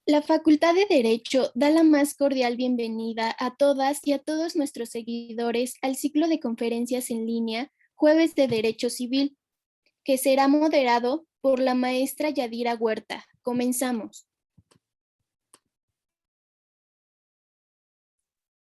La Facultad de Derecho da la más cordial bienvenida a todas y a todos nuestros seguidores al ciclo de conferencias en línea Jueves de Derecho Civil, que será moderado por la maestra Yadira Huerta. Comenzamos.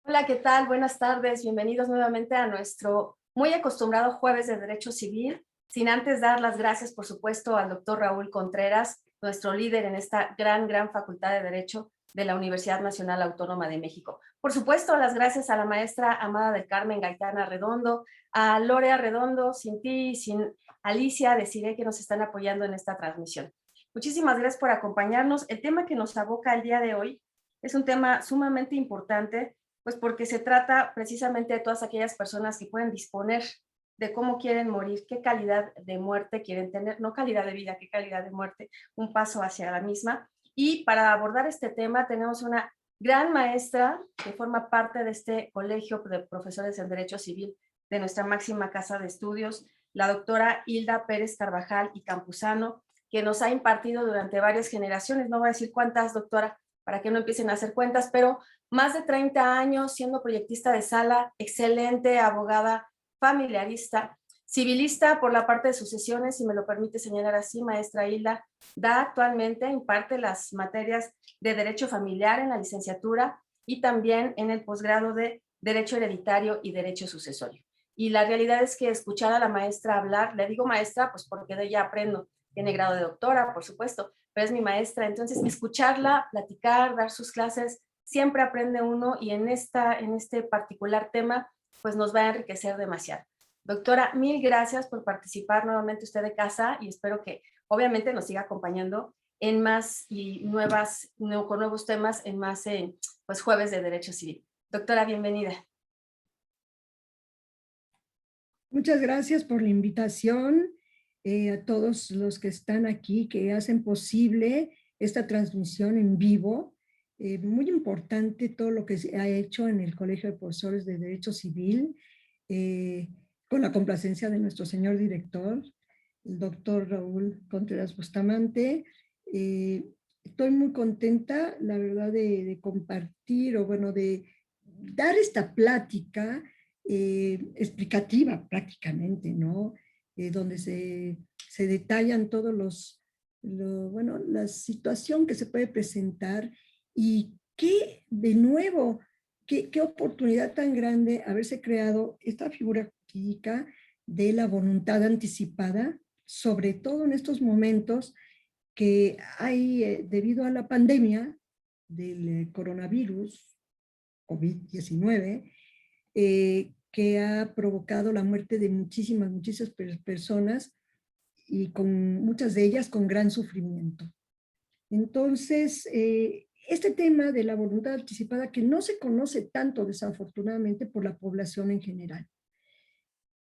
Hola, ¿qué tal? Buenas tardes. Bienvenidos nuevamente a nuestro muy acostumbrado Jueves de Derecho Civil. Sin antes dar las gracias, por supuesto, al doctor Raúl Contreras, nuestro líder en esta gran Facultad de Derecho de la Universidad Nacional Autónoma de México. Por supuesto, las gracias a la maestra Amada del Carmen Gaitana Redondo, a Lorea Redondo, sin ti y sin Alicia Desiré, que nos están apoyando en esta transmisión. Muchísimas gracias por acompañarnos. El tema que nos aboca el día de hoy es un tema sumamente importante, pues porque se trata precisamente de todas aquellas personas que pueden disponer de cómo quieren morir, qué calidad de muerte quieren tener, no calidad de vida, qué calidad de muerte, un paso hacia la misma. Y para abordar este tema tenemos una gran maestra que forma parte de este colegio de profesores en Derecho Civil de nuestra máxima casa de estudios, la doctora Hilda Pérez Carvajal y Campuzano, que nos ha impartido durante varias generaciones, no voy a decir cuántas, doctora, para que no empiecen a hacer cuentas, pero más de 30 años siendo proyectista de sala, excelente abogada, familiarista, civilista por la parte de sucesiones, si me lo permite señalar así, maestra Hilda, imparte las materias de Derecho Familiar en la licenciatura y también en el posgrado de Derecho Hereditario y Derecho Sucesorio. Y la realidad es que escuchar a la maestra hablar, le digo maestra, pues porque de ella aprendo, tiene grado de doctora, por supuesto, pero es mi maestra, entonces escucharla, platicar, dar sus clases, siempre aprende uno y en este particular tema, pues nos va a enriquecer demasiado. Doctora, mil gracias por participar nuevamente usted de casa y espero que obviamente nos siga acompañando en más y con nuevos temas en más pues Jueves de Derecho Civil. Doctora, bienvenida. Muchas gracias por la invitación a todos los que están aquí, que hacen posible esta transmisión en vivo. Muy importante todo lo que se ha hecho en el Colegio de Profesores de Derecho Civil, con la complacencia de nuestro señor director, el doctor Raúl Contreras Bustamante. Estoy muy contenta, la verdad, de compartir o bueno, de dar esta plática explicativa prácticamente, ¿no? Donde se detallan todos bueno, la situación que se puede presentar y qué, de nuevo, qué oportunidad tan grande haberse creado esta figura jurídica de la voluntad anticipada, sobre todo en estos momentos que hay, debido a la pandemia del coronavirus, COVID-19, que ha provocado la muerte de muchísimas personas y con muchas de ellas con gran sufrimiento. Entonces, este tema de la voluntad anticipada que no se conoce tanto desafortunadamente por la población en general,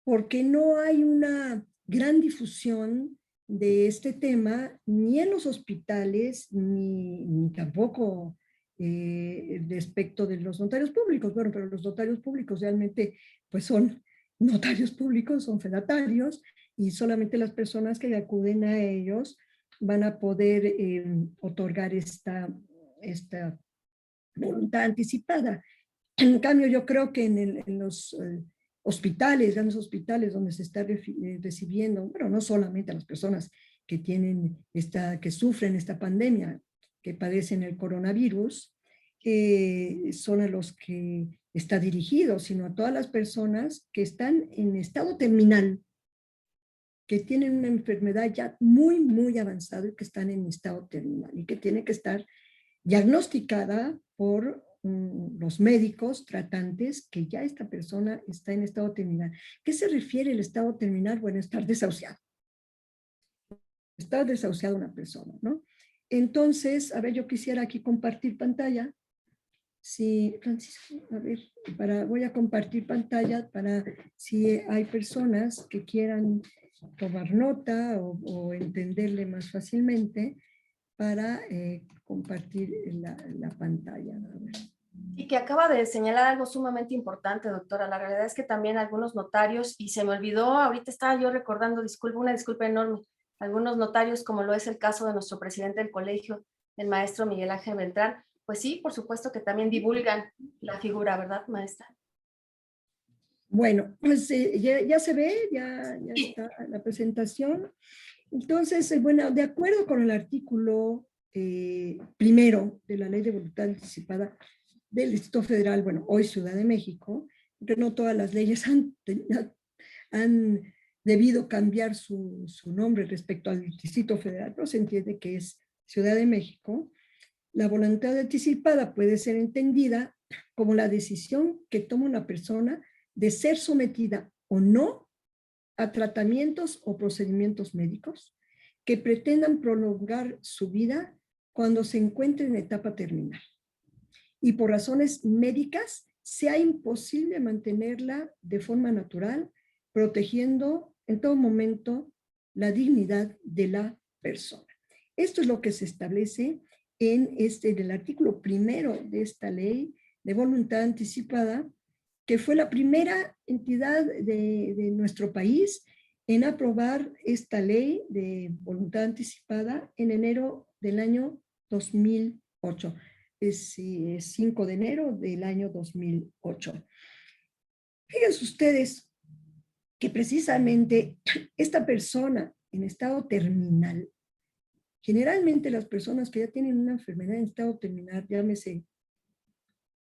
porque no hay una gran difusión de este tema ni en los hospitales ni tampoco respecto de los notarios públicos. Bueno, pero los notarios públicos realmente pues son notarios públicos, son fedatarios y solamente las personas que acuden a ellos van a poder otorgar esta voluntad anticipada. En cambio, yo creo que en los hospitales, grandes hospitales donde se está recibiendo, bueno, no solamente a las personas que que sufren esta pandemia, que padecen el coronavirus, son a los que está dirigido, sino a todas las personas que están en estado terminal, que tienen una enfermedad ya muy avanzada y que están en estado terminal y que tiene que estar diagnosticada por los médicos tratantes que ya esta persona está en estado terminal. ¿Qué se refiere el estado terminal? Bueno, estar desahuciado. Estar desahuciado una persona, ¿no? Entonces, a ver, yo quisiera aquí compartir pantalla. Sí, Francisco, a ver, voy a compartir pantalla para si hay personas que quieran tomar nota o entenderle más fácilmente para compartir la pantalla. A ver. Y que acaba de señalar algo sumamente importante, doctora. La realidad es que también algunos notarios, y se me olvidó, ahorita estaba yo recordando, una disculpa enorme, algunos notarios, como lo es el caso de nuestro presidente del colegio, el maestro Miguel Ángel Beltrán, pues sí, por supuesto que también divulgan la figura, ¿verdad, maestra? Bueno, pues ya se ve, ya Sí. está la presentación. Entonces, bueno, de acuerdo con el artículo primero de la Ley de Voluntad Anticipada del Distrito Federal, bueno, hoy Ciudad de México, que no todas las leyes han debido cambiar su nombre respecto al Distrito Federal, pero se entiende que es Ciudad de México. La voluntad anticipada puede ser entendida como la decisión que toma una persona de ser sometida o no a tratamientos o procedimientos médicos que pretendan prolongar su vida cuando se encuentre en etapa terminal. Y por razones médicas sea imposible mantenerla de forma natural, protegiendo en todo momento la dignidad de la persona. Esto es lo que se establece en el artículo primero de esta ley de voluntad anticipada, que fue la primera entidad de nuestro país en aprobar esta ley de voluntad anticipada en enero del año 2008. Es 5 de enero del año 2008. Fíjense ustedes que precisamente esta persona en estado terminal, generalmente las personas que ya tienen una enfermedad en estado terminal, llámese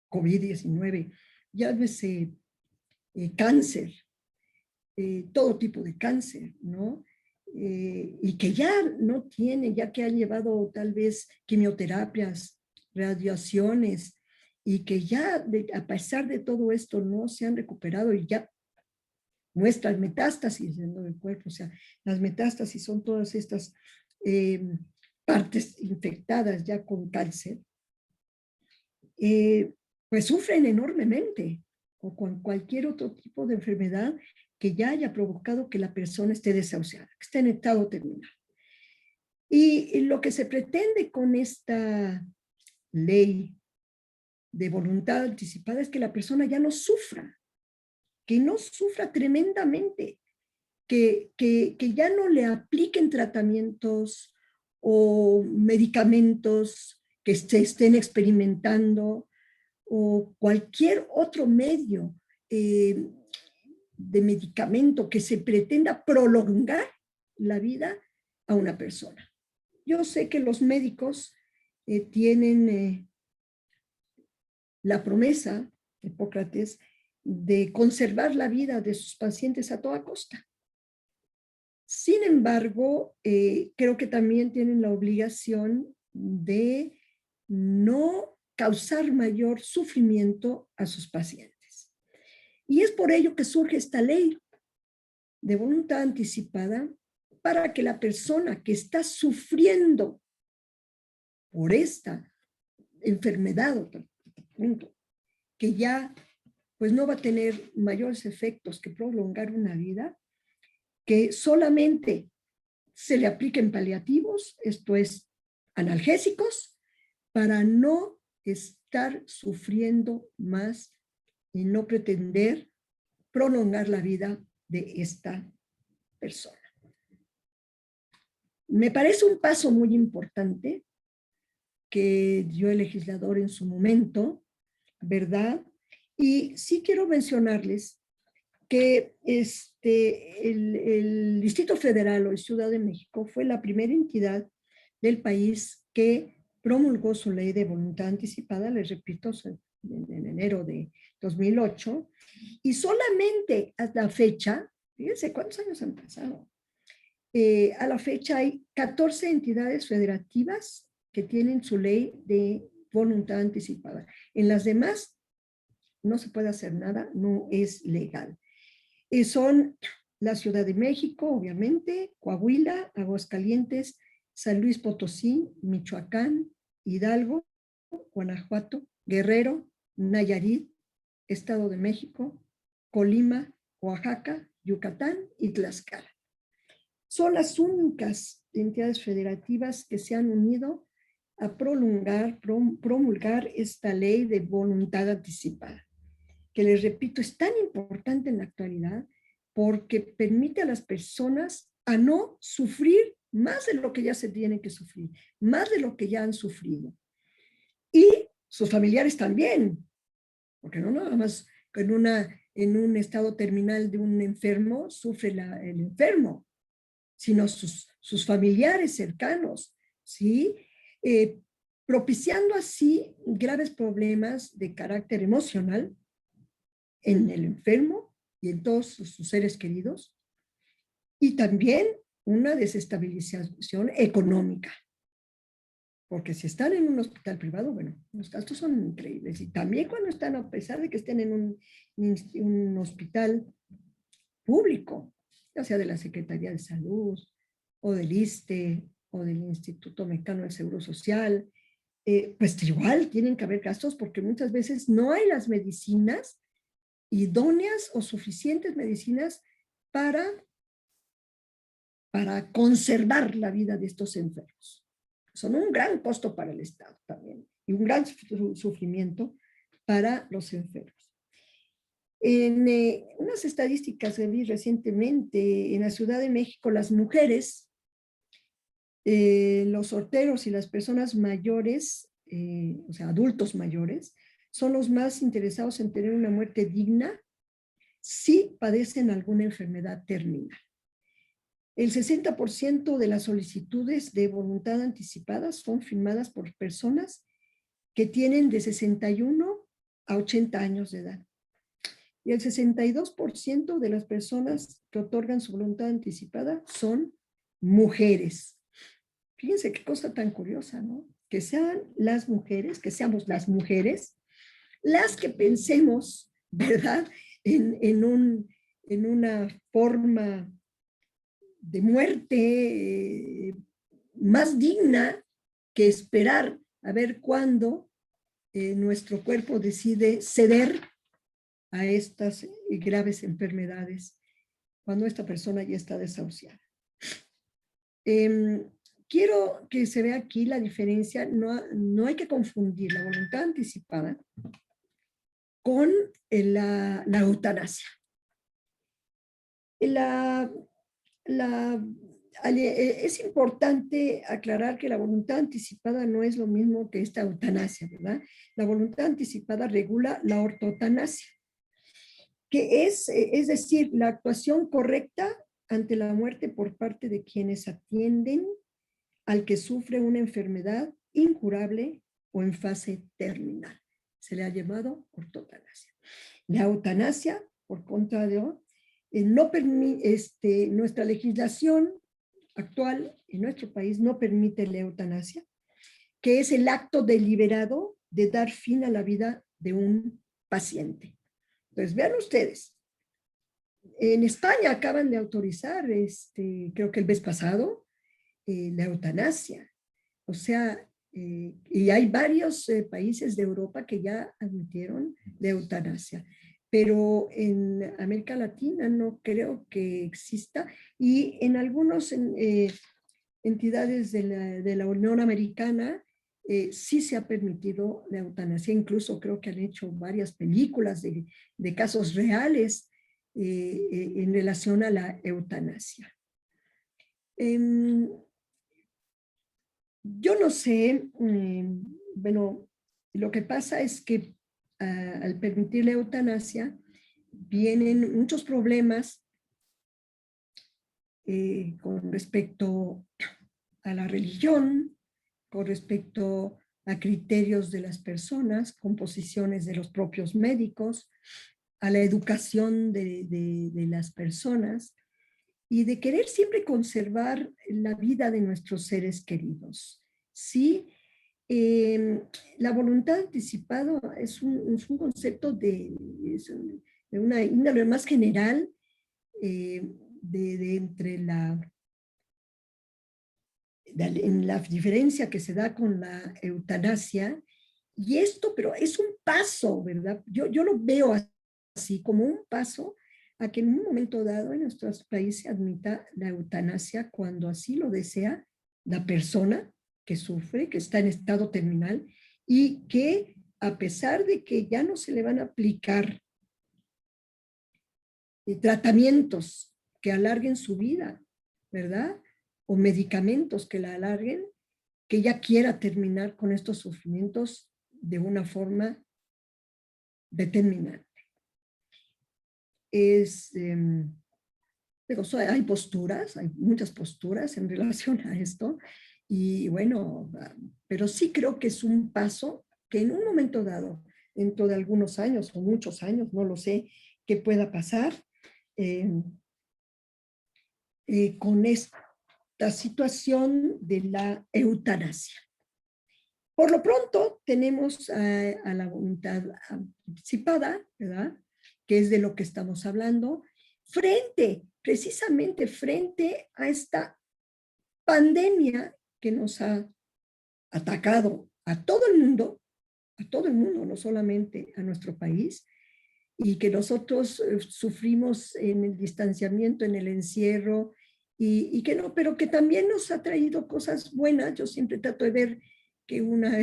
COVID-19, llámese cáncer, todo tipo de cáncer, ¿no? Y que ya no tiene, ya que han llevado tal vez quimioterapias, radiaciones, y que ya a pesar de todo esto no se han recuperado y ya muestran metástasis en el cuerpo, o sea, las metástasis son todas estas partes infectadas ya con cáncer, pues sufren enormemente, o con cualquier otro tipo de enfermedad que ya haya provocado que la persona esté desahuciada, que esté en estado terminal. Y lo que se pretende con esta ley de voluntad anticipada es que la persona ya no sufra, que no sufra tremendamente, que ya no le apliquen tratamientos o medicamentos que se estén experimentando o cualquier otro medio de medicamento que se pretenda prolongar la vida a una persona. Yo sé que los médicos tienen la promesa, Hipócrates, de conservar la vida de sus pacientes a toda costa. Sin embargo, creo que también tienen la obligación de no causar mayor sufrimiento a sus pacientes. Y es por ello que surge esta ley de voluntad anticipada para que la persona que está sufriendo por esta enfermedad, que ya pues no va a tener mayores efectos que prolongar una vida, que solamente se le apliquen paliativos, esto es, analgésicos, para no estar sufriendo más y no pretender prolongar la vida de esta persona. Me parece un paso muy importante que dio el legislador en su momento, ¿verdad? Y sí quiero mencionarles que el Distrito Federal o Ciudad de México fue la primera entidad del país que promulgó su ley de voluntad anticipada, les repito, en enero de 2008, y solamente hasta la fecha, fíjense cuántos años han pasado, a la fecha hay 14 entidades federativas que tienen su ley de voluntad anticipada. En las demás no se puede hacer nada, no es legal. Son la Ciudad de México, obviamente, Coahuila, Aguascalientes, San Luis Potosí, Michoacán, Hidalgo, Guanajuato, Guerrero, Nayarit, Estado de México, Colima, Oaxaca, Yucatán y Tlaxcala. Son las únicas entidades federativas que se han unido a promulgar esta ley de voluntad anticipada, que les repito, es tan importante en la actualidad porque permite a las personas a no sufrir más de lo que ya se tienen que sufrir, más de lo que ya han sufrido. Y sus familiares también, porque no nada más en un estado terminal de un enfermo sufre el enfermo, sino sus familiares cercanos, ¿sí? Propiciando así graves problemas de carácter emocional en el enfermo y en todos sus seres queridos, y también una desestabilización económica, porque si están en un hospital privado, bueno, los gastos son increíbles, y también cuando están, a pesar de que estén en un hospital público, ya sea de la Secretaría de Salud, o del ISSSTE, o del Instituto Mexicano del Seguro Social, pues igual tienen que haber gastos, porque muchas veces no hay las medicinas idóneas o suficientes medicinas para conservar la vida de estos enfermos. Son un gran costo para el Estado también, y un gran sufrimiento para los enfermos. En unas estadísticas que vi recientemente, en la Ciudad de México, las mujeres, los solteros y las personas mayores, o sea, adultos mayores, son los más interesados en tener una muerte digna si padecen alguna enfermedad terminal. El 60% de las solicitudes de voluntad anticipada son firmadas por personas que tienen de 61 a 80 años de edad. Y el 62% de las personas que otorgan su voluntad anticipada son mujeres. Fíjense qué cosa tan curiosa, ¿no? Que sean las mujeres, que seamos las mujeres, las que pensemos, ¿verdad? En una forma de muerte más digna que esperar a ver cuándo nuestro cuerpo decide ceder a estas graves enfermedades, cuando esta persona ya está desahuciada. Quiero que se vea aquí la diferencia. No hay que confundir la voluntad anticipada con la eutanasia. Es importante aclarar que la voluntad anticipada no es lo mismo que esta eutanasia, ¿verdad? La voluntad anticipada regula la ortotanasia, que es decir, la actuación correcta ante la muerte por parte de quienes atienden al que sufre una enfermedad incurable o en fase terminal. Se le ha llamado ortotanasia. La eutanasia, por contrario, no permite, nuestra legislación actual en nuestro país no permite la eutanasia, que es el acto deliberado de dar fin a la vida de un paciente. Entonces, vean ustedes, en España acaban de autorizar, creo que el mes pasado, la eutanasia. O sea, y hay varios países de Europa que ya admitieron la eutanasia, pero en América Latina no creo que exista, y en algunas entidades de la Unión Americana sí se ha permitido la eutanasia. Incluso creo que han hecho varias películas de casos reales en relación a la eutanasia. Yo no sé, bueno, lo que pasa es que al permitir la eutanasia vienen muchos problemas con respecto a la religión, con respecto a criterios de las personas, composiciones de los propios médicos, a la educación de las personas, y de querer siempre conservar la vida de nuestros seres queridos. Sí, la voluntad anticipada es un concepto de una índole más general, entre en la diferencia que se da con la eutanasia, y esto, pero es un paso, ¿verdad? Yo lo veo así, como un paso a que en un momento dado en nuestros países se admita la eutanasia cuando así lo desea la persona que sufre, que está en estado terminal, y que a pesar de que ya no se le van a aplicar tratamientos que alarguen su vida, ¿verdad? o medicamentos que la alarguen, que ella quiera terminar con estos sufrimientos de una forma determinante. Hay posturas, hay muchas posturas en relación a esto, y bueno, pero sí creo que es un paso que en un momento dado, dentro de algunos años o muchos años, no lo sé, qué pueda pasar con esta situación de la eutanasia. Por lo pronto tenemos a la voluntad anticipada, ¿verdad?, que es de lo que estamos hablando, precisamente frente a esta pandemia que nos ha atacado a todo el mundo, no solamente a nuestro país, y que nosotros sufrimos en el distanciamiento, en el encierro, y que no, pero que también nos ha traído cosas buenas. Yo siempre trato de ver que una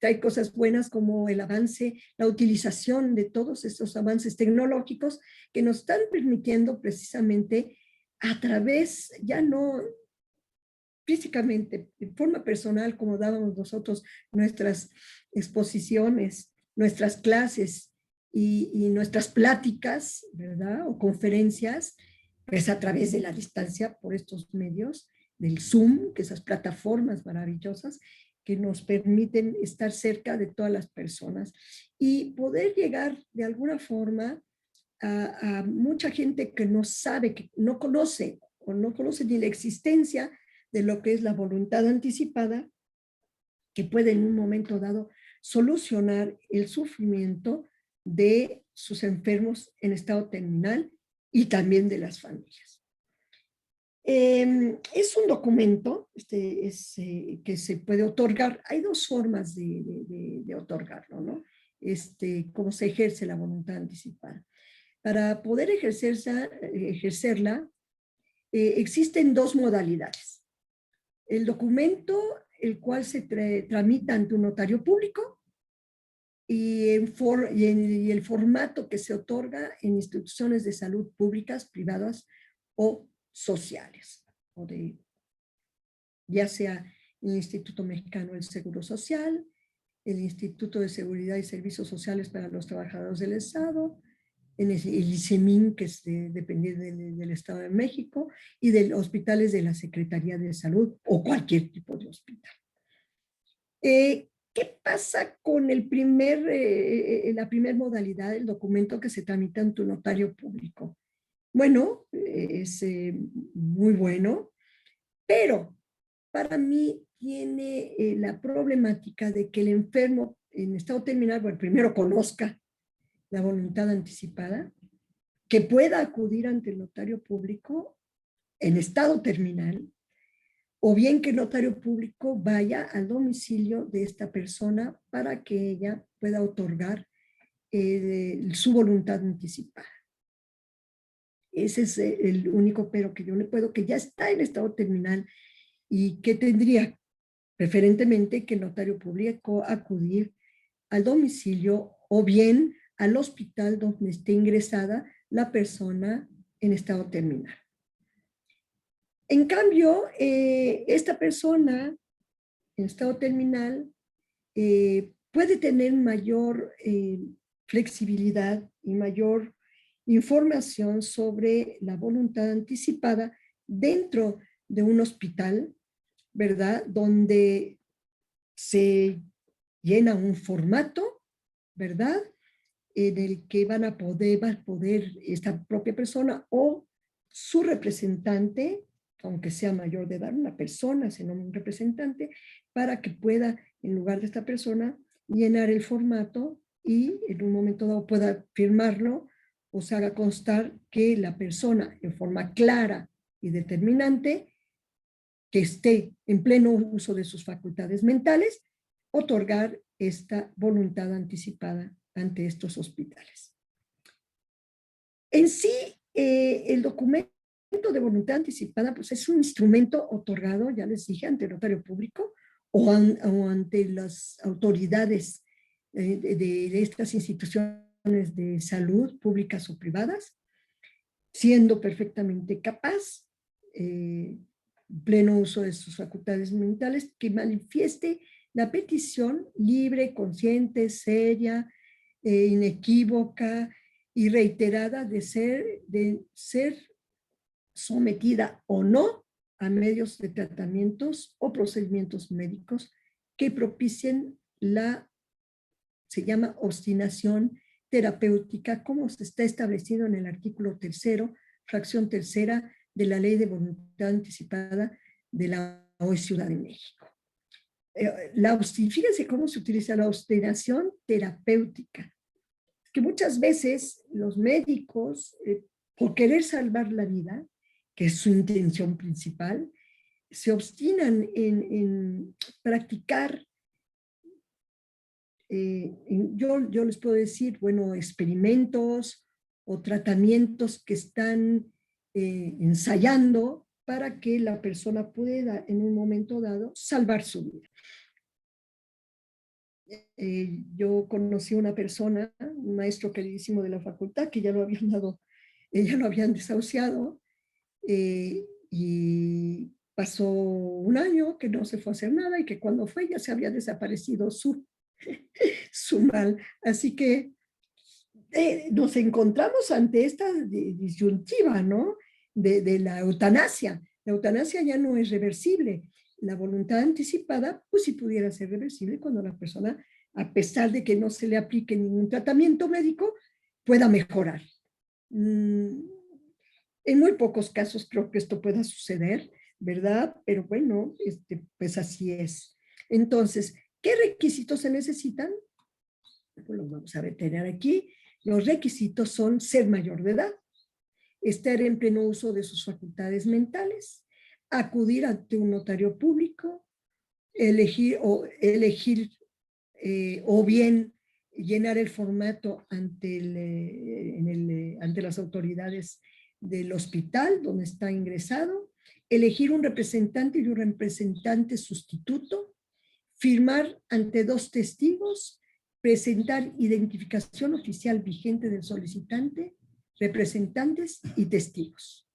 trae cosas buenas como el avance, la utilización de todos estos avances tecnológicos que nos están permitiendo precisamente a través, ya no físicamente, de forma personal, como dábamos nosotros nuestras exposiciones, nuestras clases y nuestras pláticas, ¿verdad?, o conferencias, pues a través de la distancia por estos medios, del Zoom, que esas plataformas maravillosas que nos permiten estar cerca de todas las personas y poder llegar de alguna forma a mucha gente que no sabe, que no conoce o no conoce ni la existencia de lo que es la voluntad anticipada, que puede en un momento dado solucionar el sufrimiento de sus enfermos en estado terminal y también de las familias. Es un documento que se puede otorgar. Hay dos formas de otorgarlo, ¿no? Cómo se ejerce la voluntad anticipada. Para poder ejercerla, existen dos modalidades. El documento, el cual se tramita ante un notario público, y el formato que se otorga en instituciones de salud públicas, privadas o sociales, ya sea el Instituto Mexicano del Seguro Social, el Instituto de Seguridad y Servicios Sociales para los Trabajadores del Estado, en el ICEMIN, que es dependiente del Estado de México, y de los hospitales de la Secretaría de Salud o cualquier tipo de hospital. ¿Qué pasa con la primera modalidad del documento que se tramita ante un notario público? Bueno, es muy bueno, pero para mí tiene la problemática de que el enfermo en estado terminal, bueno, primero conozca la voluntad anticipada, que pueda acudir ante el notario público en estado terminal, o bien que el notario público vaya al domicilio de esta persona para que ella pueda otorgar su voluntad anticipada. Ese es el único pero que yo le puedo, que ya está en estado terminal y que tendría preferentemente que el notario público acudir al domicilio o bien al hospital donde esté ingresada la persona en estado terminal. En cambio, esta persona en estado terminal puede tener mayor flexibilidad y mayor información sobre la voluntad anticipada dentro de un hospital, ¿verdad?, donde se llena un formato, ¿verdad?, en el que va a poder esta propia persona o su representante, aunque sea mayor de edad, una persona, sino un representante, para que pueda, en lugar de esta persona, llenar el formato y en un momento dado pueda firmarlo o se haga constar que la persona, en forma clara y determinante, que esté en pleno uso de sus facultades mentales, otorgar esta voluntad anticipada ante estos hospitales. En sí, el documento de voluntad anticipada pues es un instrumento otorgado, ya les dije, ante el notario público o ante las autoridades de estas instituciones de salud, públicas o privadas, siendo perfectamente capaz pleno uso de sus facultades mentales, que manifieste la petición libre, consciente, seria, inequívoca y reiterada de ser sometida o no a medios de tratamientos o procedimientos médicos que propicien se llama obstinación terapéutica, como se está establecido en el artículo 3º, fracción 3ª de la Ley de Voluntad Anticipada de la hoy Ciudad de México. Fíjense cómo se utiliza la obstinación terapéutica, que muchas veces los médicos, por querer salvar la vida, que es su intención principal, se obstinan en practicar, yo les puedo decir, bueno, experimentos o tratamientos que están ensayando para que la persona pueda en un momento dado salvar su vida. Yo conocí una persona, un maestro queridísimo de la facultad, que ya lo habían desahuciado, y pasó un año que no se fue a hacer nada y que cuando fue ya se había desaparecido su mal. Así que nos encontramos ante esta disyuntiva, ¿no? De la eutanasia. La eutanasia ya no es reversible. La voluntad anticipada, pues sí pudiera ser reversible cuando la persona, a pesar de que no se le aplique ningún tratamiento médico, pueda mejorar. En muy pocos casos creo que esto pueda suceder, ¿verdad? Pero bueno, pues así es. Entonces, ¿qué requisitos se necesitan? Pues los vamos a tener aquí. Los requisitos son ser mayor de edad, estar en pleno uso de sus facultades mentales, acudir ante un notario público, elegir o bien llenar el formato ante las autoridades del hospital donde está ingresado, elegir un representante y un representante sustituto, firmar ante 2 testigos, presentar identificación oficial vigente del solicitante, representantes y testigos.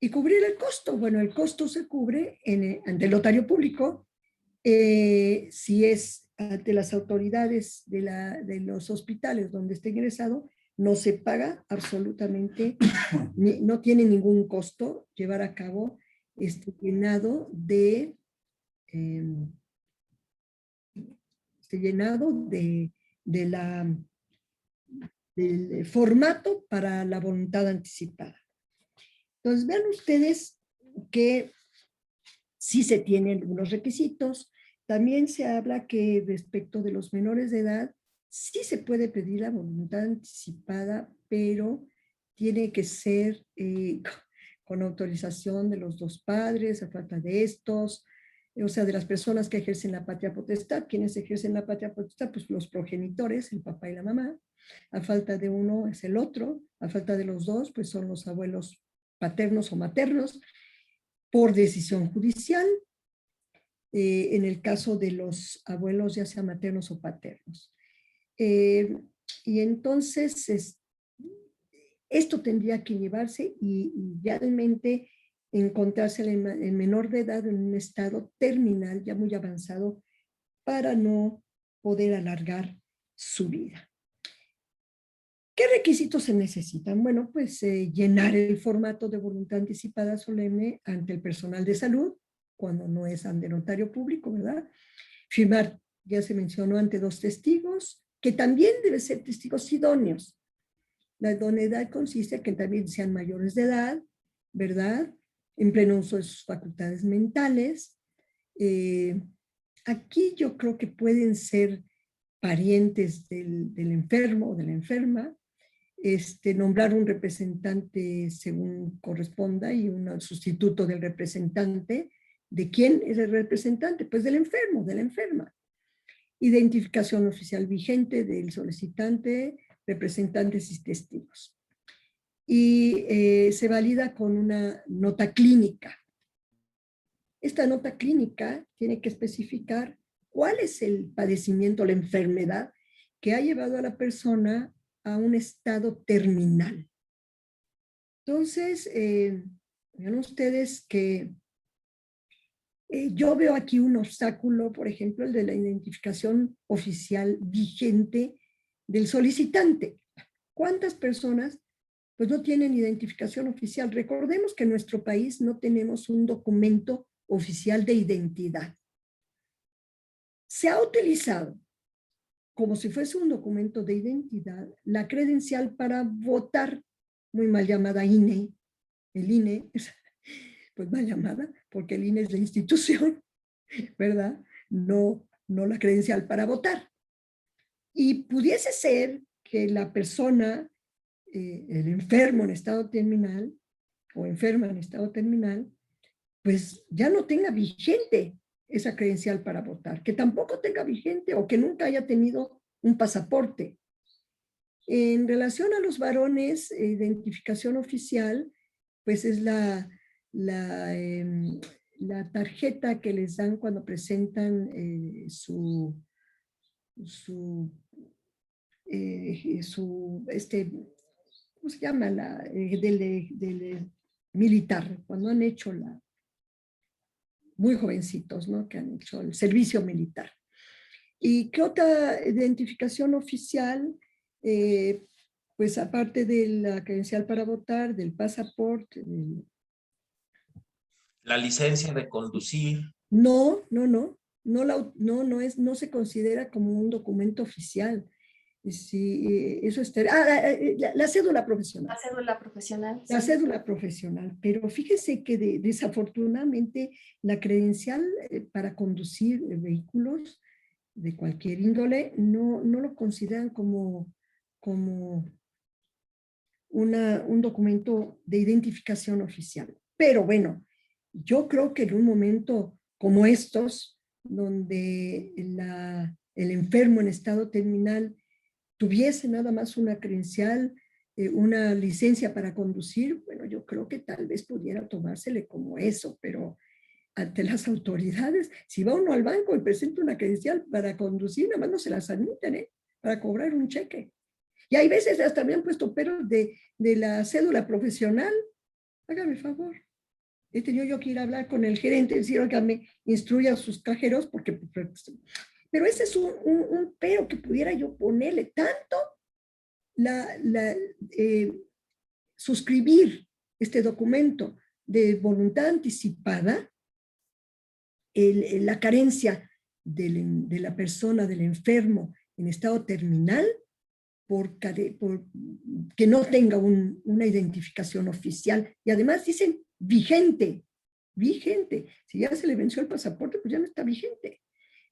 Y cubrir el costo. Bueno, el costo se cubre ante el notario público, si es ante las autoridades de los hospitales donde esté ingresado, no se paga absolutamente, no tiene ningún costo llevar a cabo este llenado del formato para la voluntad anticipada. Entonces, vean ustedes que sí se tienen algunos requisitos. También se habla que respecto de los menores de edad, sí se puede pedir la voluntad anticipada, pero tiene que ser con autorización de los 2 padres, a falta de estos, o sea, de las personas que ejercen la patria potestad. ¿Quiénes ejercen la patria potestad? Pues los progenitores, el papá y la mamá. A falta de uno es el otro. A falta de los 2, pues son los abuelos paternos o maternos, por decisión judicial, en el caso de los abuelos, ya sea maternos o paternos. Y entonces, esto tendría que llevarse y realmente encontrarse el menor de edad en un estado terminal, ya muy avanzado, para no poder alargar su vida. ¿Qué requisitos se necesitan? Bueno, pues llenar el formato de voluntad anticipada solemne ante el personal de salud, cuando no es ante notario público, ¿verdad? Firmar, ya se mencionó, ante 2 testigos, que también deben ser testigos idóneos. La idoneidad consiste en que también sean mayores de edad, ¿verdad? En pleno uso de sus facultades mentales. Aquí yo creo que pueden ser parientes del enfermo o de la enferma, nombrar un representante según corresponda y un sustituto del representante. ¿De quién es el representante? Pues del enfermo, de la enferma. Identificación oficial vigente del solicitante, representantes y testigos. Y se valida con una nota clínica. Esta nota clínica tiene que especificar cuál es el padecimiento, la enfermedad que ha llevado a la persona a un estado terminal. Entonces, Vean ustedes que yo veo aquí un obstáculo, por ejemplo, el de la identificación oficial vigente del solicitante. ¿Cuántas personas pues no tienen identificación oficial? Recordemos que en nuestro país no tenemos un documento oficial de identidad. Se ha utilizado como si fuese un documento de identidad la credencial para votar, muy mal llamada INE. El INE es pues mal llamada porque el INE es la institución, ¿verdad? No la credencial para votar. Y pudiese ser que la persona, el enfermo en estado terminal o enferma en estado terminal, pues ya no tenga vigente esa credencial para votar, que tampoco tenga vigente o que nunca haya tenido un pasaporte. En relación a los varones, identificación oficial, pues es la tarjeta que les dan cuando presentan ¿cómo se llama? Del militar, cuando han hecho muy jovencitos, ¿no? Que han hecho el servicio militar. ¿Y qué otra identificación oficial? Pues aparte de la credencial para votar, del pasaporte. La licencia de conducir. No no se considera como un documento oficial. Sí, eso es la cédula profesional. La cédula profesional. La Sí. cédula profesional, pero fíjese que desafortunadamente la credencial para conducir vehículos de cualquier índole no lo consideran como un documento de identificación oficial. Pero bueno, yo creo que en un momento como estos, donde el enfermo en estado terminal tuviese nada más una credencial, una licencia para conducir, bueno, yo creo que tal vez pudiera tomársele como eso, pero ante las autoridades, si va uno al banco y presenta una credencial para conducir, nada más no se las admiten, para cobrar un cheque. Y hay veces hasta me han puesto peros de la cédula profesional. Hágame favor. He tenido yo que ir a hablar con el gerente y decir, oiga, me instruya a sus cajeros, porque... Pero ese es un pero que pudiera yo ponerle tanto suscribir este documento de voluntad anticipada, la carencia de la persona, del enfermo en estado terminal, por que no tenga una identificación oficial. Y además dicen vigente. Si ya se le venció el pasaporte, pues ya no está vigente.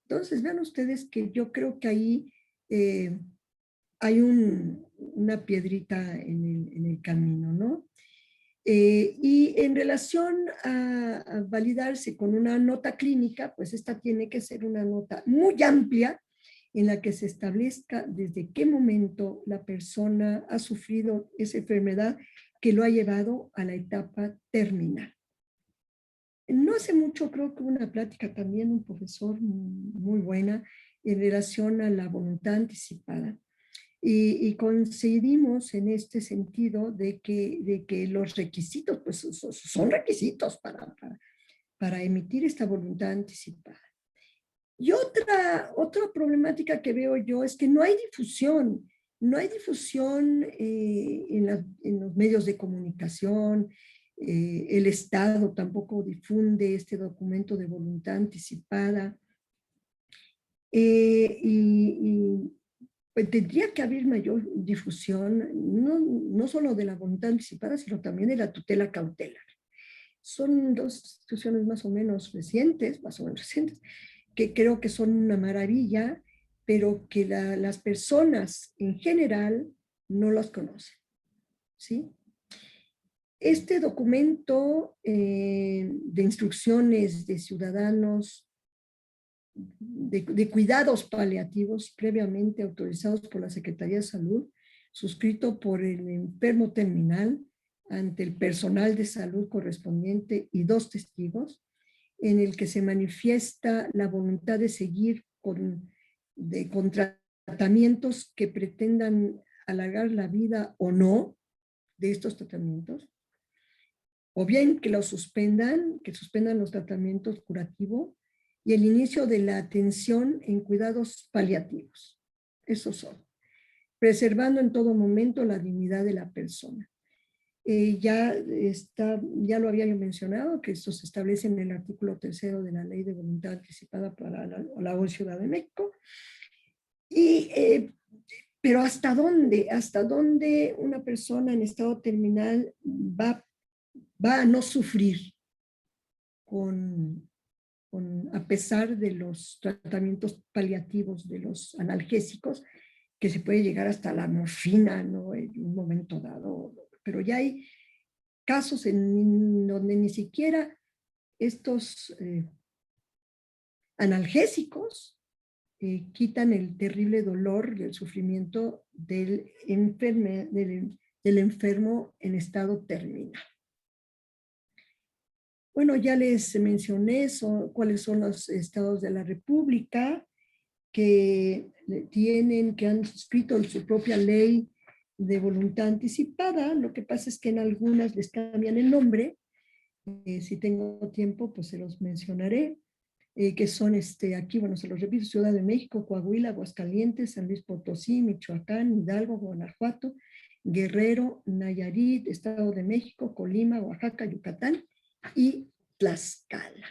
Entonces, vean ustedes que yo creo que ahí hay una piedrita en el camino, ¿no? Y en relación a validarse con una nota clínica, pues esta tiene que ser una nota muy amplia en la que se establezca desde qué momento la persona ha sufrido esa enfermedad que lo ha llevado a la etapa terminal. No hace mucho creo que una plática también, un profesor muy buena en relación a la voluntad anticipada. Y coincidimos en este sentido de que los requisitos, pues son requisitos para emitir esta voluntad anticipada. Y otra problemática que veo yo es que no hay difusión en los medios de comunicación. El Estado tampoco difunde este documento de voluntad anticipada. Pues tendría que haber mayor difusión, no solo de la voluntad anticipada, sino también de la tutela cautelar. Son dos instituciones más o menos recientes, que creo que son una maravilla, pero que las personas en general no las conocen, ¿sí? Este documento de instrucciones de ciudadanos de cuidados paliativos previamente autorizados por la Secretaría de Salud, suscrito por el enfermo terminal ante el personal de salud correspondiente y 2 testigos, en el que se manifiesta la voluntad de seguir con tratamientos que pretendan alargar la vida o no de estos tratamientos. o bien que que suspendan los tratamientos curativos y el inicio de la atención en cuidados paliativos. Esos son, preservando en todo momento la dignidad de la persona. Ya lo había yo mencionado, que esto se establece en el artículo 3 de la Ley de Voluntad Anticipada para la Ciudad de México. Pero ¿hasta dónde una persona en estado terminal va a no sufrir a pesar de los tratamientos paliativos, de los analgésicos, que se puede llegar hasta la morfina, ¿no? En un momento dado? Pero ya hay casos donde ni siquiera estos analgésicos quitan el terrible dolor y el sufrimiento del enfermo en estado terminal. Bueno, ya les mencioné cuáles son los estados de la República que han suscrito su propia ley de voluntad anticipada. Lo que pasa es que en algunas les cambian el nombre. Si tengo tiempo, pues se los mencionaré. Que son aquí, bueno, se los repito: Ciudad de México, Coahuila, Aguascalientes, San Luis Potosí, Michoacán, Hidalgo, Guanajuato, Guerrero, Nayarit, Estado de México, Colima, Oaxaca, Yucatán y Tlaxcala.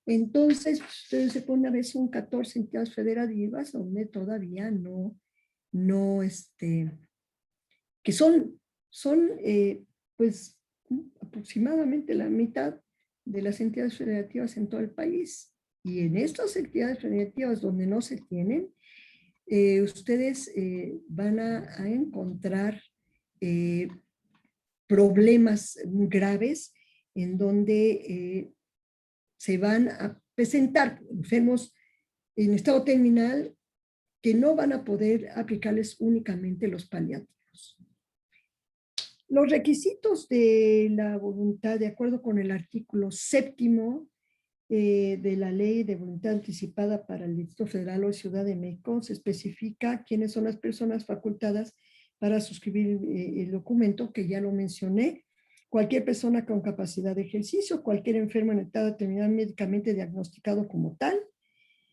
Entonces, ustedes se ponen a ver, son 14 entidades federativas donde todavía que son pues aproximadamente la mitad de las entidades federativas en todo el país. Y en estas entidades federativas donde no se tienen, ustedes van a encontrar problemas graves en donde se van a presentar enfermos en estado terminal que no van a poder aplicarles únicamente los paliativos. Los requisitos de la voluntad, de acuerdo con el artículo 7º de la Ley de Voluntad Anticipada para el Distrito Federal o Ciudad de México, se especifica quiénes son las personas facultadas para suscribir el documento, que ya lo mencioné: cualquier persona con capacidad de ejercicio, cualquier enfermo en etapa terminal médicamente diagnosticado como tal,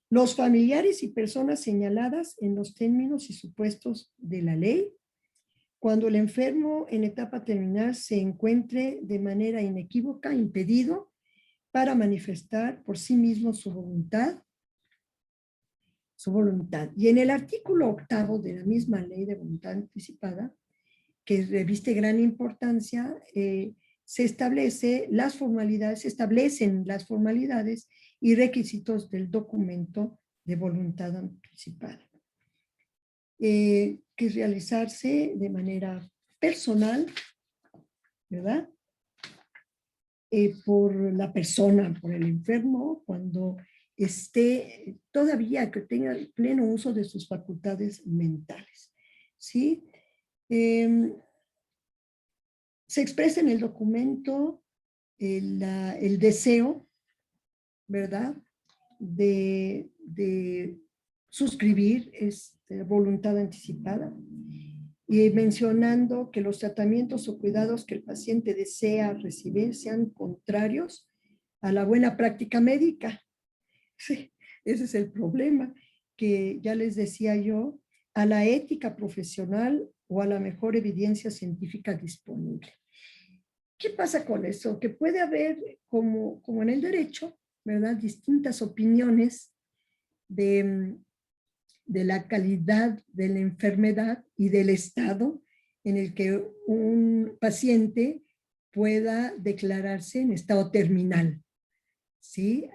los familiares y personas señaladas en los términos y supuestos de la ley, cuando el enfermo en etapa terminal se encuentre de manera inequívoca impedido para manifestar por sí mismo su voluntad. Y en el artículo 8º de la misma Ley de Voluntad Anticipada, que reviste gran importancia, se establecen las formalidades y requisitos del documento de voluntad anticipada, que es realizarse de manera personal, ¿verdad? Por la persona, por el enfermo, cuando esté todavía, que tenga el pleno uso de sus facultades mentales, ¿sí? Se expresa en el documento el deseo, ¿verdad?, de suscribir voluntad anticipada, y mencionando que los tratamientos o cuidados que el paciente desea recibir sean contrarios a la buena práctica médica. Sí, ese es el problema, que ya les decía yo, a la ética profesional o a la mejor evidencia científica disponible. ¿Qué pasa con eso? Que puede haber, como en el derecho, ¿verdad?, distintas opiniones de la calidad de la enfermedad y del estado en el que un paciente pueda declararse en estado terminal. ¿Sí?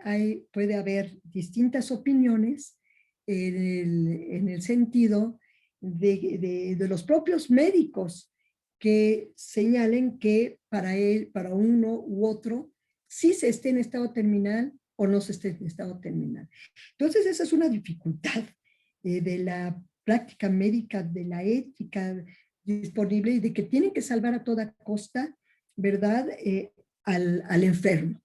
Puede haber distintas opiniones en el sentido de los propios médicos, que señalen que para uno u otro, sí se esté en estado terminal o no se esté en estado terminal. Entonces, esa es una dificultad de la práctica médica, de la ética disponible, y de que tienen que salvar a toda costa, ¿verdad?, al enfermo,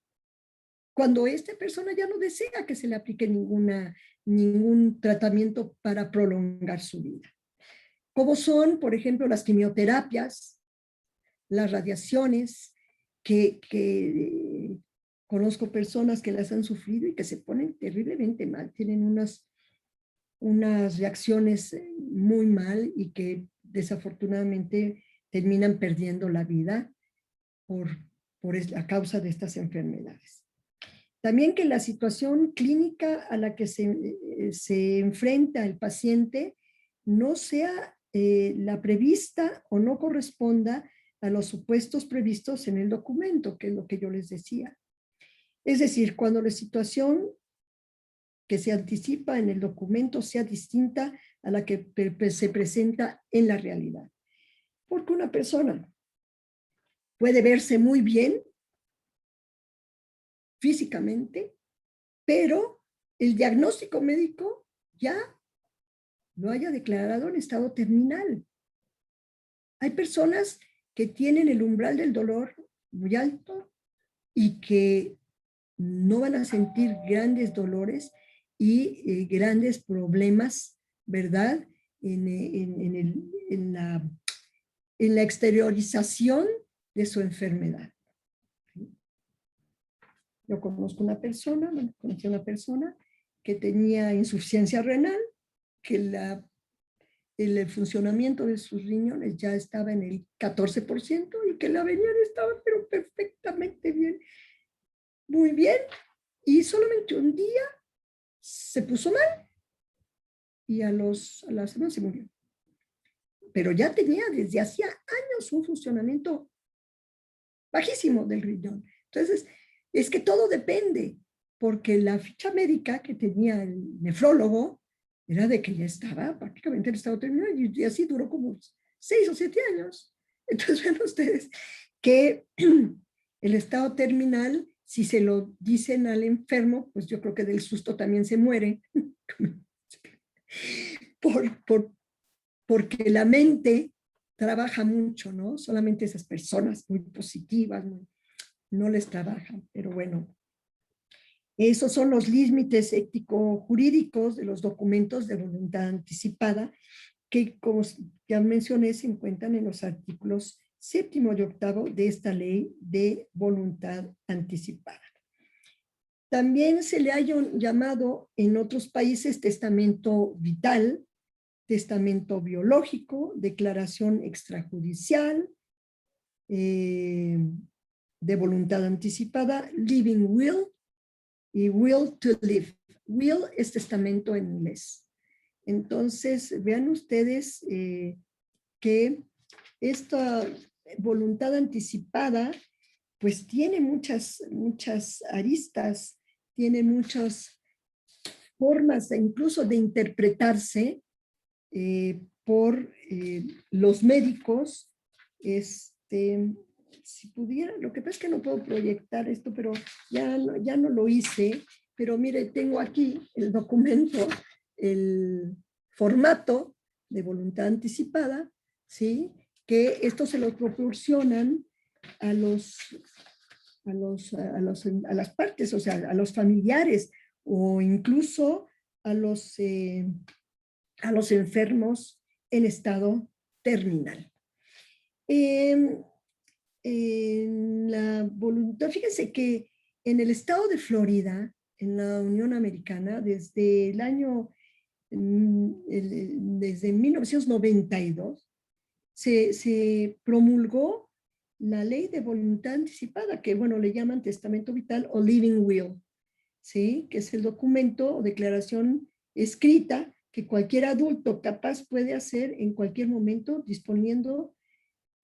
cuando esta persona ya no desea que se le aplique ningún tratamiento para prolongar su vida. Como son, por ejemplo, las quimioterapias, las radiaciones, que conozco personas que las han sufrido y que se ponen terriblemente mal, tienen unas reacciones muy mal y que desafortunadamente terminan perdiendo la vida por la causa de estas enfermedades. También que la situación clínica a la que se enfrenta el paciente no sea la prevista o no corresponda a los supuestos previstos en el documento, que es lo que yo les decía. Es decir, cuando la situación que se anticipa en el documento sea distinta a la que se presenta en la realidad. Porque una persona puede verse muy bien físicamente, pero el diagnóstico médico ya lo haya declarado en estado terminal. Hay personas que tienen el umbral del dolor muy alto y que no van a sentir grandes dolores y grandes problemas, ¿verdad? En la exteriorización de su enfermedad. Yo conocí una persona que tenía insuficiencia renal, que el funcionamiento de sus riñones ya estaba en el 14% y que la venían estaba pero perfectamente bien, muy bien, y solamente un día se puso mal y a la semana se murió. Pero ya tenía desde hacía años un funcionamiento bajísimo del riñón. Entonces, es que todo depende, porque la ficha médica que tenía el nefrólogo era de que ya estaba prácticamente en estado terminal y así duró como 6 o 7 años. Entonces, ven ustedes que el estado terminal, si se lo dicen al enfermo, pues yo creo que del susto también se muere. Porque la mente trabaja mucho, ¿no? Solamente esas personas muy positivas no les trabajan, pero bueno. Esos son los límites ético-jurídicos de los documentos de voluntad anticipada que, como ya mencioné, se encuentran en los artículos 7º y 8º de esta ley de voluntad anticipada. También se le ha llamado en otros países testamento vital, testamento biológico, declaración extrajudicial, de voluntad anticipada, living will y will to live. Will es testamento en inglés. Entonces, vean ustedes que esta voluntad anticipada pues tiene muchas aristas, tiene muchas formas incluso de interpretarse por los médicos. Si pudiera, lo que pasa es que no puedo proyectar esto, pero ya no lo hice, pero mire, tengo aquí el documento, el formato de voluntad anticipada, ¿sí? Que esto se lo proporcionan a las partes, o sea, a los familiares o incluso a los enfermos en estado terminal. En la voluntad, fíjense que en el estado de Florida, en la Unión Americana, desde 1992, se promulgó la ley de voluntad anticipada, que bueno, le llaman testamento vital o living will, ¿sí? Que es el documento o declaración escrita que cualquier adulto capaz puede hacer en cualquier momento, disponiendo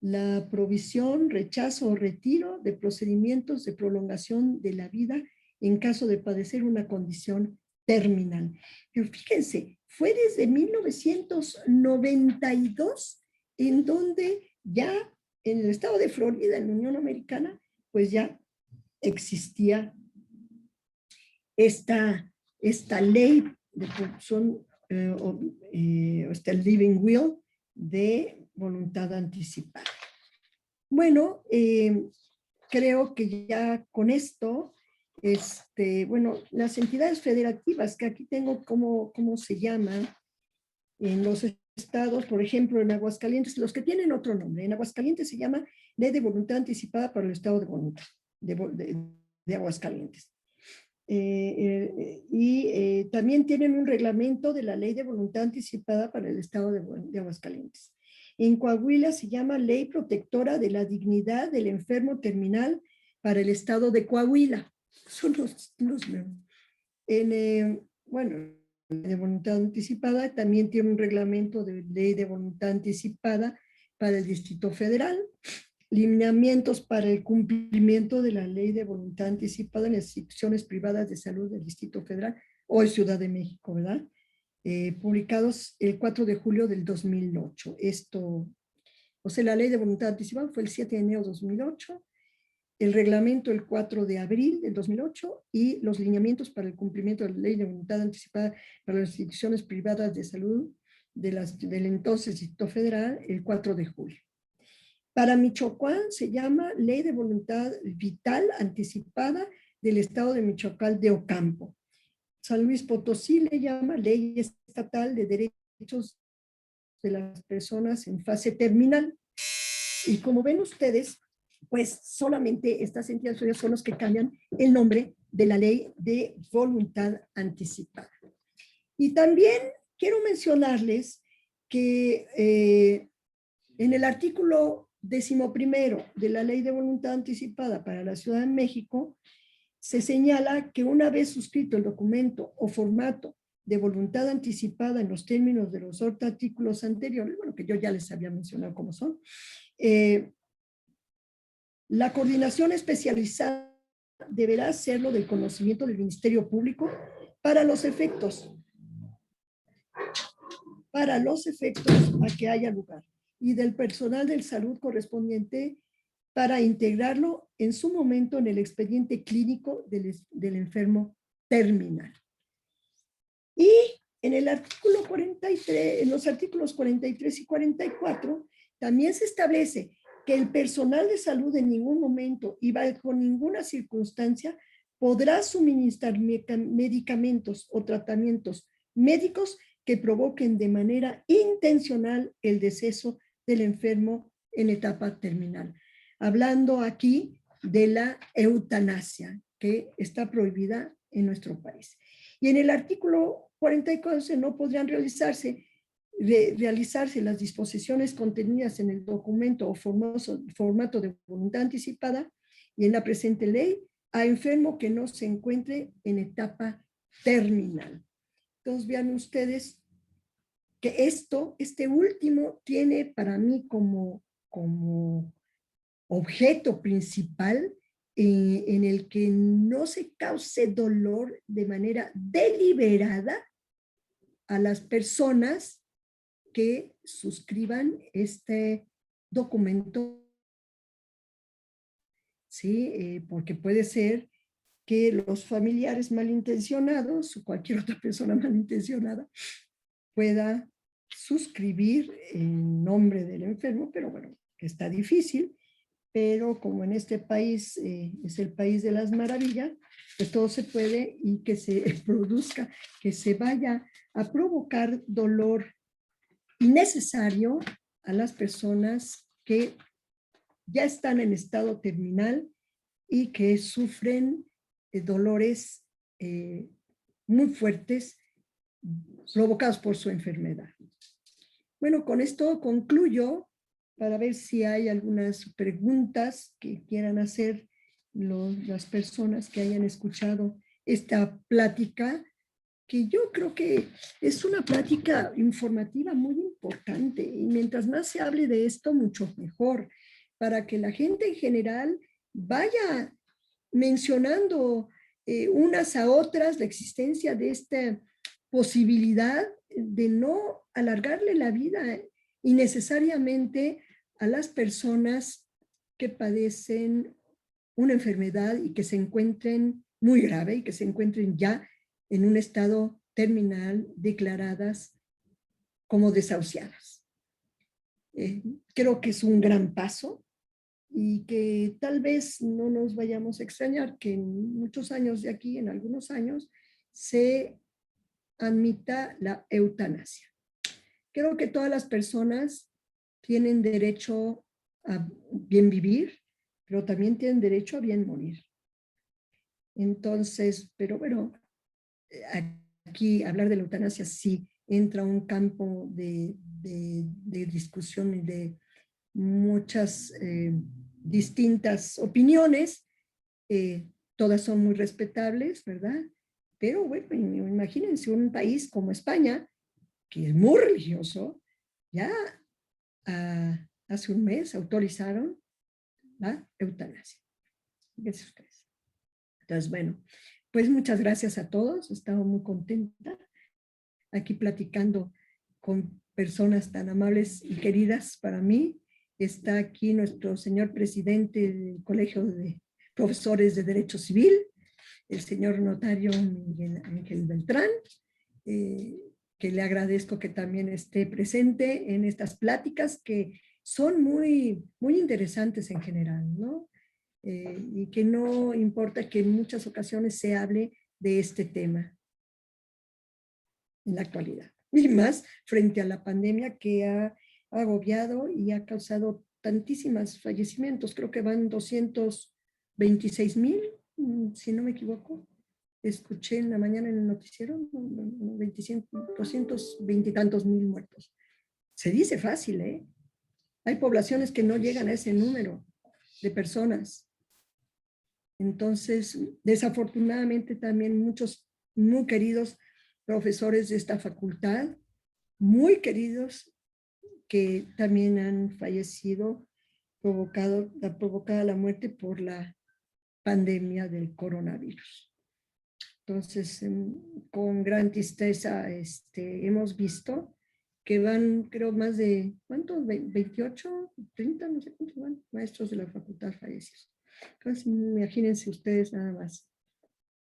la provisión, rechazo o retiro de procedimientos de prolongación de la vida en caso de padecer una condición terminal. Pero fíjense, fue desde 1992 en donde ya en el estado de Florida, en la Unión Americana, pues ya existía esta ley de living will de voluntad anticipada. Bueno, creo que ya con esto, bueno, las entidades federativas, que aquí tengo cómo se llaman en los estados, por ejemplo, en Aguascalientes, los que tienen otro nombre, en Aguascalientes se llama Ley de Voluntad Anticipada para el Estado de Voluntad, de Aguascalientes. También tienen un reglamento de la Ley de Voluntad Anticipada para el Estado de Aguascalientes. En Coahuila se llama Ley Protectora de la Dignidad del Enfermo Terminal para el Estado de Coahuila. Son los bueno, de voluntad anticipada también tiene un reglamento de ley de voluntad anticipada para el Distrito Federal, lineamientos para el cumplimiento de la ley de voluntad anticipada en las instituciones privadas de salud del Distrito Federal o en Ciudad de México, ¿verdad? Publicados el 4 de julio del 2008. O sea, la ley de voluntad anticipada fue el 7 de enero de 2008, el reglamento el 4 de abril del 2008 y los lineamientos para el cumplimiento de la ley de voluntad anticipada para las instituciones privadas de salud del entonces Distrito Federal el 4 de julio. Para Michoacán se llama Ley de Voluntad Vital Anticipada del Estado de Michoacán de Ocampo. San Luis Potosí le llama Ley Estatal de Derechos de las Personas en Fase Terminal. Y como ven ustedes, pues solamente estas entidades son los que cambian el nombre de la Ley de Voluntad Anticipada. Y también quiero mencionarles que en el artículo 11º de la Ley de Voluntad Anticipada para la Ciudad de México, se señala que una vez suscrito el documento o formato de voluntad anticipada en los términos de los otros artículos anteriores, bueno, que yo ya les había mencionado cómo son, la coordinación especializada deberá hacerlo del conocimiento del Ministerio Público para los efectos a que haya lugar y del personal de salud correspondiente para integrarlo en su momento en el expediente clínico del enfermo terminal. Y en el artículo 43, en los artículos 43 y 44, también se establece que el personal de salud en ningún momento y bajo ninguna circunstancia podrá suministrar medicamentos o tratamientos médicos que provoquen de manera intencional el deceso del enfermo en etapa terminal. Hablando aquí de la eutanasia, que está prohibida en nuestro país. Y en el artículo 44 no podrían realizarse las disposiciones contenidas en el documento o formato de voluntad anticipada y en la presente ley a enfermo que no se encuentre en etapa terminal. Entonces vean ustedes que este último tiene para mí como objeto principal en el que no se cause dolor de manera deliberada a las personas que suscriban este documento, ¿sí? Porque puede ser que los familiares malintencionados o cualquier otra persona malintencionada pueda suscribir en nombre del enfermo, pero bueno, que está difícil, pero como en este país es el país de las maravillas, pues todo se puede y que se produzca, que se vaya a provocar dolor innecesario a las personas que ya están en estado terminal y que sufren dolores muy fuertes provocados por su enfermedad. Bueno, con esto concluyo para ver si hay algunas preguntas que quieran hacer las personas que hayan escuchado esta plática, que yo creo que es una plática informativa muy importante y mientras más se hable de esto, mucho mejor, para que la gente en general vaya mencionando unas a otras la existencia de esta posibilidad de no alargarle la vida innecesariamente a las personas que padecen una enfermedad y que se encuentren muy grave y que se encuentren ya en un estado terminal declaradas como desahuciadas. Creo que es un gran paso y que tal vez no nos vayamos a extrañar que en muchos años de aquí, en algunos años, se admita la eutanasia. Creo que todas las personas tienen derecho a bien vivir, pero también tienen derecho a bien morir. Entonces, pero bueno, aquí hablar de la eutanasia sí entra un campo de discusión y de muchas distintas opiniones. Todas son muy respetables, ¿verdad? Pero bueno, imagínense un país como España, que es muy religioso, ya hace un mes autorizaron la eutanasia. Fíjense ustedes. Entonces, bueno, pues muchas gracias a todos. Estaba muy contenta aquí platicando con personas tan amables y queridas para mí. Está aquí nuestro señor presidente del Colegio de Profesores de Derecho Civil, el señor notario Miguel Ángel Beltrán, que le agradezco que también esté presente en estas pláticas que son muy, muy interesantes en general, ¿no? Y que no importa que en muchas ocasiones se hable de este tema en la actualidad. Y más frente a la pandemia que ha agobiado y ha causado tantísimos fallecimientos. Creo que van 226,000, si no me equivoco. Escuché en la mañana en el noticiero, 220 y tantos mil muertos. Se dice fácil, ¿eh? Hay poblaciones que no llegan a ese número de personas. Entonces, desafortunadamente también muchos muy queridos profesores de esta facultad, muy queridos, que también han fallecido, provocada la muerte por la pandemia del coronavirus. Entonces, con gran tristeza hemos visto que van, creo, más de, ¿cuántos? 28, 30, no sé cuántos van, maestros de la facultad fallecidos. Entonces, imagínense ustedes nada más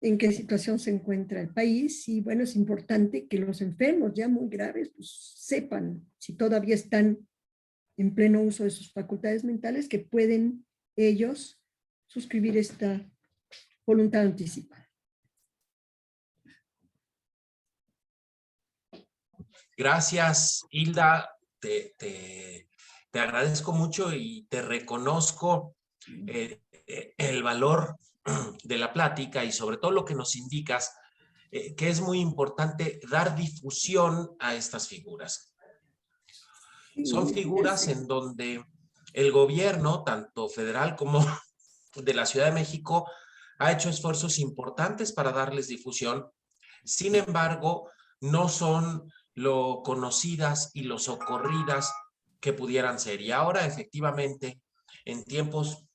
en qué situación se encuentra el país. Y bueno, es importante que los enfermos ya muy graves pues, sepan si todavía están en pleno uso de sus facultades mentales, que pueden ellos suscribir esta voluntad anticipada. Gracias, Hilda. Te agradezco mucho y te reconozco el valor de la plática y sobre todo lo que nos indicas, que es muy importante dar difusión a estas figuras. Son figuras en donde el gobierno, tanto federal como de la Ciudad de México, ha hecho esfuerzos importantes para darles difusión. Sin embargo, no son lo conocidas y lo socorridas que pudieran ser. Y ahora, efectivamente, en tiempos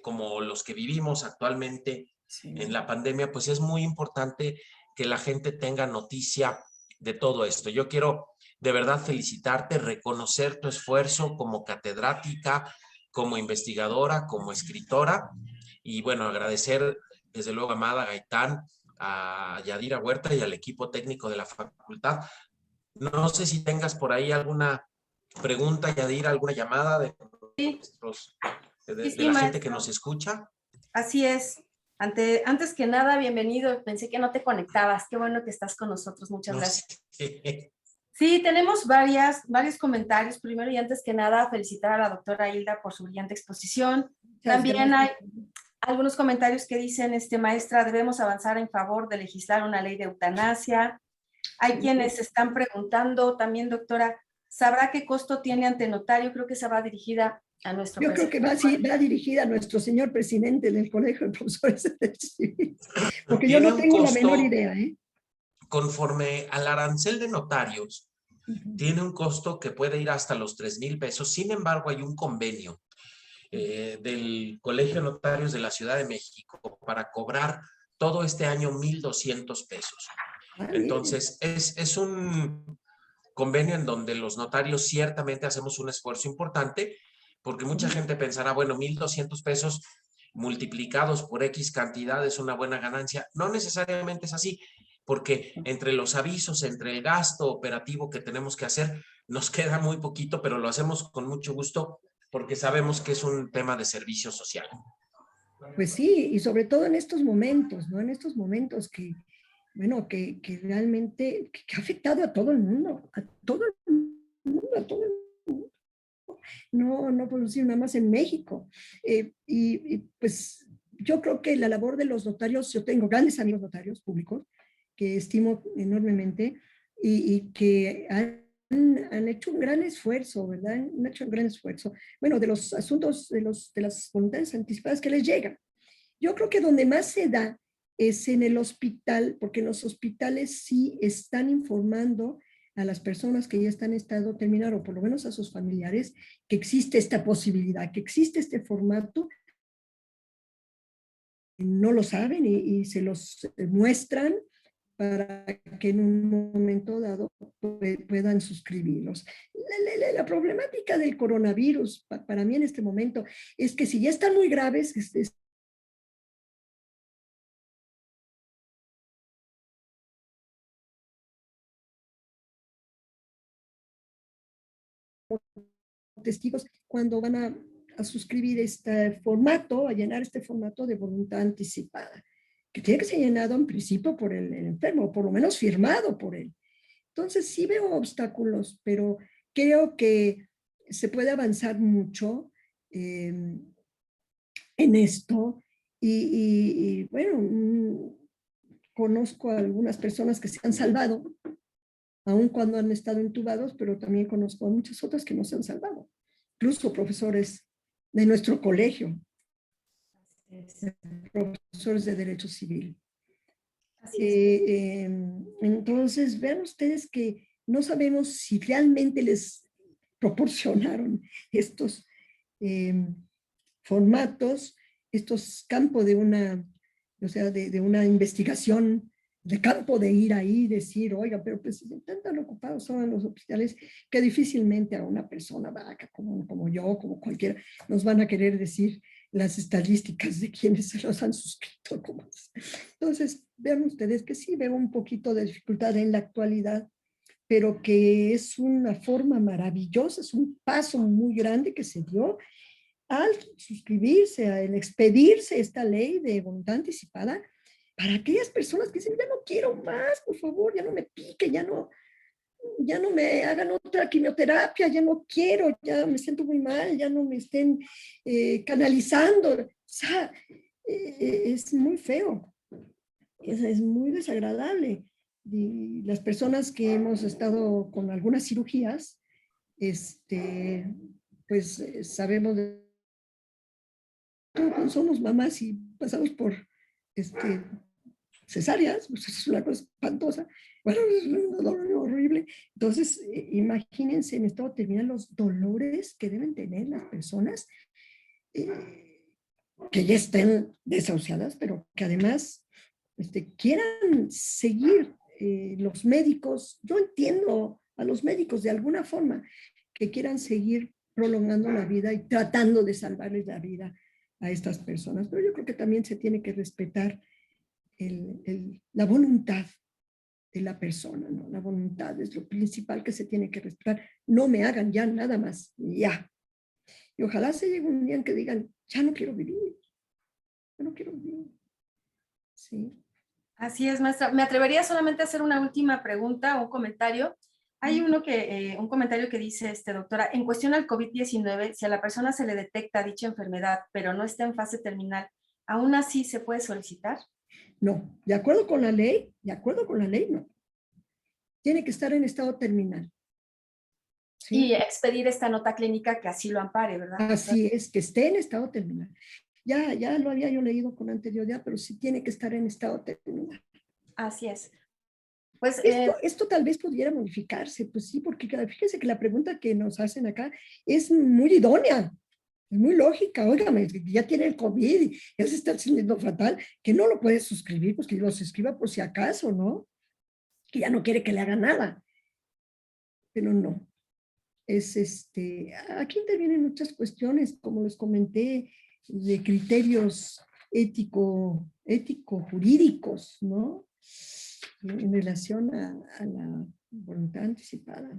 como los que vivimos actualmente en la pandemia, pues es muy importante que la gente tenga noticia de todo esto. Yo quiero de verdad felicitarte, reconocer tu esfuerzo como catedrática, como investigadora, como escritora, y bueno, agradecer desde luego a Amada Gaitán, a Yadira Huerta y al equipo técnico de la facultad. No sé si tengas por ahí alguna pregunta, Yadira, alguna llamada de nuestros de la gente que nos escucha. Así es. Antes que nada, bienvenido. Pensé que no te conectabas. Qué bueno que estás con nosotros. Muchas gracias. Sí, tenemos varios comentarios. Primero y antes que nada, felicitar a la doctora Hilda por su brillante exposición. También hay algunos comentarios que dicen, maestra, debemos avanzar en favor de legislar una ley de eutanasia. Hay quienes están preguntando también, doctora, ¿sabrá qué costo tiene ante notario? Creo que se va dirigida a nuestro presidente. Yo creo que va dirigida a nuestro señor presidente del Colegio de Profesores de Derecho Civil, porque yo no tengo la menor idea. Conforme al arancel de notarios, tiene un costo que puede ir hasta los 3,000 pesos. Sin embargo, hay un convenio del Colegio de Notarios de la Ciudad de México para cobrar todo este año 1,200 pesos. Entonces, es un convenio en donde los notarios ciertamente hacemos un esfuerzo importante, porque mucha gente pensará, bueno, 1,200 pesos multiplicados por X cantidad es una buena ganancia. No necesariamente es así, porque entre los avisos, entre el gasto operativo que tenemos que hacer, nos queda muy poquito, pero lo hacemos con mucho gusto porque sabemos que es un tema de servicio social. Pues sí, y sobre todo en estos momentos, ¿no? En estos momentos que bueno, que realmente que ha afectado a todo el mundo, a todo el mundo, a todo el mundo. No, no puedo decir nada más en México. Pues yo creo que la labor de los notarios, yo tengo grandes amigos notarios públicos que estimo enormemente y que han hecho un gran esfuerzo, ¿verdad? Han hecho un gran esfuerzo. Bueno, de los asuntos, de las voluntades anticipadas que les llegan. Yo creo que donde más se da es en el hospital, porque en los hospitales sí están informando a las personas que ya están en estado terminal, o por lo menos a sus familiares, que existe esta posibilidad, que existe este formato. No lo saben y se los muestran para que en un momento dado puedan suscribirlos. La problemática del coronavirus para mí en este momento es que si ya están muy graves, testigos cuando van a suscribir este formato, a llenar este formato de voluntad anticipada, que tiene que ser llenado en principio por el enfermo, o por lo menos firmado por él. Entonces sí veo obstáculos, pero creo que se puede avanzar mucho en esto y bueno, conozco a algunas personas que se han salvado, aun cuando han estado intubados, pero también conozco a muchas otras que no se han salvado, incluso profesores de nuestro colegio, profesores de Derecho Civil. Así es. Entonces, vean ustedes que no sabemos si realmente les proporcionaron estos formatos, estos campos de una, o sea, de una investigación de campo, de ir ahí y decir, oiga, pero pues tan ocupados son los hospitales que difícilmente a una persona vaca como yo, como cualquiera, nos van a querer decir las estadísticas de quienes se los han suscrito. Entonces, vean ustedes que sí veo un poquito de dificultad en la actualidad, pero que es una forma maravillosa, es un paso muy grande que se dio al suscribirse, al expedirse esta ley de voluntad anticipada para aquellas personas que dicen, ya no quiero más, por favor, ya no me pique, ya no me hagan otra quimioterapia, ya no quiero, ya me siento muy mal, ya no me estén canalizando. O sea, es muy feo, es muy desagradable. Y las personas que hemos estado con algunas cirugías, pues sabemos de somos mamás y pasamos por cesáreas, pues es una cosa espantosa, bueno, es un dolor horrible. Entonces, imagínense en estado terminal los dolores que deben tener las personas que ya estén desahuciadas, pero que además quieran seguir los médicos. Yo entiendo a los médicos de alguna forma que quieran seguir prolongando la vida y tratando de salvarles la vida a estas personas, pero yo creo que también se tiene que respetar la voluntad de la persona, ¿no? La voluntad es lo principal que se tiene que respetar. No me hagan ya nada más, ya. Y ojalá se llegue un día en que digan, ya no quiero vivir, ya no quiero vivir. Sí. Así es, maestra. Me atrevería solamente a hacer una última pregunta o un comentario. Hay un comentario que dice, doctora, en cuestión al COVID-19, si a la persona se le detecta dicha enfermedad, pero no está en fase terminal, ¿aún así se puede solicitar? No, de acuerdo con la ley, no. Tiene que estar en estado terminal. ¿Sí? Y expedir esta nota clínica que así lo ampare, ¿verdad? Así es, que esté en estado terminal. Ya lo había yo leído con anterioridad, pero sí tiene que estar en estado terminal. Así es. Pues, esto tal vez pudiera modificarse, pues sí, porque fíjense que la pregunta que nos hacen acá es muy idónea, es muy lógica. Óigame, ya tiene el COVID y ya se está sintiendo fatal, que no lo puede suscribir, pues que lo suscriba por si acaso, ¿no? Que ya no quiere que le haga nada. Pero no. Aquí intervienen muchas cuestiones, como les comenté, de criterios ético-jurídicos, ¿no? En relación a la voluntad anticipada.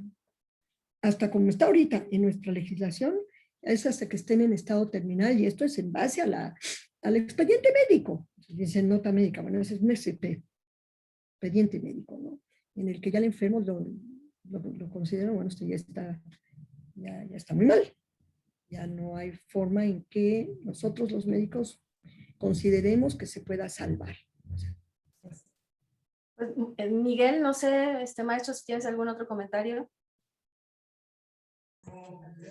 Hasta como está ahorita en nuestra legislación, es hasta que estén en estado terminal, y esto es en base al expediente médico. Dice nota médica, bueno, ese es un SP. expediente médico, ¿no? En el que ya el enfermo lo considera, bueno, esto ya está muy mal. Ya no hay forma en que nosotros los médicos consideremos que se pueda salvar. Pues, Miguel, no sé, maestro, si tienes algún otro comentario.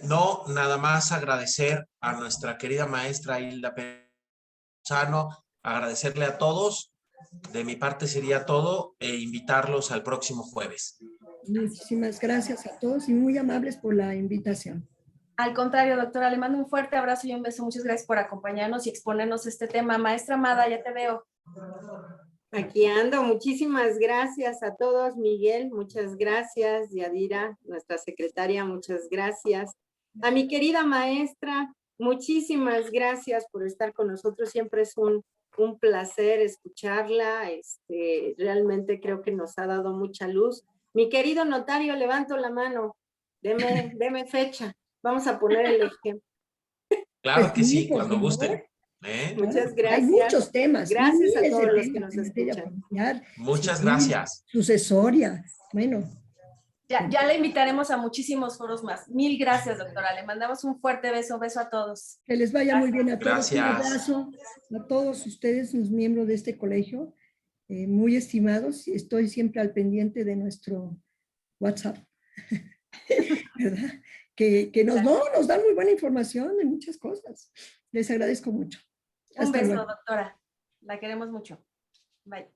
No, nada más agradecer a nuestra querida maestra Hilda Sano, agradecerle a todos. De mi parte sería todo e invitarlos al próximo jueves. Muchísimas gracias a todos y muy amables por la invitación. Al contrario, doctora, le mando un fuerte abrazo y un beso. Muchas gracias por acompañarnos y exponernos este tema. Maestra Amada, ya te veo. Aquí ando. Muchísimas gracias a todos. Miguel, muchas gracias. Yadira, nuestra secretaria, muchas gracias. A mi querida maestra, muchísimas gracias por estar con nosotros. Siempre es un placer escucharla. Realmente creo que nos ha dado mucha luz. Mi querido notario, levanto la mano. Deme fecha. Vamos a poner el ejemplo. Claro que sí, por cuando favor. gusten. Muchas gracias. Hay muchos temas. Gracias a miles todos de los que temas nos en materia escuchan. familiar, Muchas civil, gracias. Sucesoria. Bueno. Ya le invitaremos a muchísimos foros más. Mil gracias, doctora. Le mandamos un fuerte beso. Beso a todos. Que les vaya muy bien a todos. Gracias. Un abrazo a todos ustedes, los miembros de este colegio, muy estimados. Estoy siempre al pendiente de nuestro WhatsApp, ¿verdad? Que nos dan muy buena información de muchas cosas. Les agradezco mucho. Un beso, doctora. La queremos mucho. Bye.